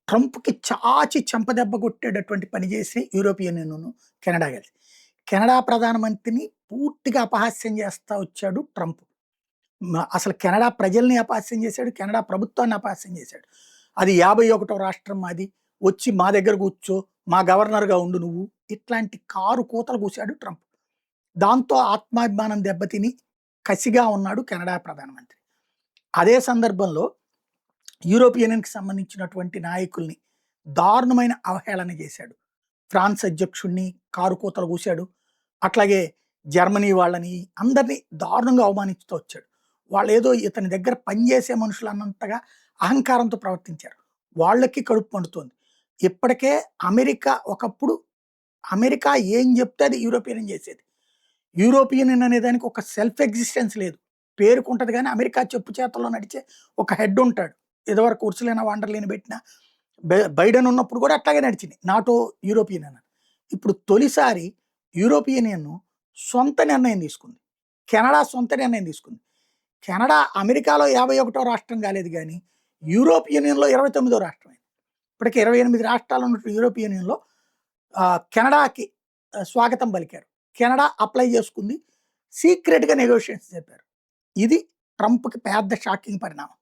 ట్రంప్‌కి చాచి చెంపదెబ్బ కొట్టేటటువంటి పని చేసి యూరోపియన్ యూనియన్, కెనడా కలిసి. కెనడా ప్రధానమంత్రిని పూర్తిగా అపహాస్యం చేస్తా వచ్చాడు ట్రంప్. అసలు కెనడా ప్రజల్ని అపహాస్యం చేశాడు. కెనడా ప్రభుత్వాన్ని అపహాస్యం చేశాడు. అది 51వ రాష్ట్రం మాది. వచ్చి మా దగ్గర కూర్చో, మా గవర్నర్‌గా ఉండు నువ్వు. ఇట్లాంటి కారు కూతలు కూశాడు ట్రంప్. దాంతో ఆత్మాభిమానం దెబ్బతిని కసిగా ఉన్నాడు కెనడా ప్రధానమంత్రి. అదే సందర్భంలో యూరోపియన్ యూనియన్‌కి సంబంధించినటువంటి నాయకుల్ని దారుణమైన అవహేళన చేశాడు. ఫ్రాన్స్ అధ్యక్షుడిని కారు కూతలు కూశాడు. అట్లాగే జర్మనీ వాళ్ళని అందరినీ దారుణంగా అవమానిస్తూ వచ్చాడు. వాళ్ళేదో ఇతని దగ్గర పనిచేసే మనుషులు అన్నంతగా అహంకారంతో ప్రవర్తించారు. వాళ్ళకి కడుపు మండుతోంది. ఇప్పటికే ఒకప్పుడు అమెరికా ఏం చెప్తే అది యూరోపియన్ యూనియన్ చేసేది. యూరోపియన్ యూనియన్ అనే దానికి ఒక సెల్ఫ్ ఎగ్జిస్టెన్స్ లేదు. పేరుకుంటది గానీ అమెరికా చెప్పు చేతల్లో నడిచే ఒక హెడ్ ఉంటాడు. ఇదివరకు ఉర్సులైన వాండర్‌లీని పెట్టిన బైడెన్ ఉన్నప్పుడు కూడా అట్లాగే నడిచింది. NATO, European union. ఇప్పుడు తొలిసారి యూరోపియన్ యూనియన్ సొంత నిర్ణయం తీసుకుంది. కెనడా సొంత నిర్ణయం తీసుకుంది. కెనడా అమెరికాలో 51వ రాష్ట్రం కాలేదు గానీ, యూరోపియన్ యూనియన్‌లో 29వ రాష్ట్రం అయింది. ఇప్పటికి 28 రాష్ట్రాలు ఉన్నటువంటి యూరోపియన్ యూనియన్‌లో కెనడాకి స్వాగతం పలికారు. కెనడా అప్లై చేసుకుంది. సీక్రెట్‌గా నెగోషియేషన్స్ జరిపారు. ఇది ట్రంప్‌కి పెద్ద షాకింగ్ పరిణామం.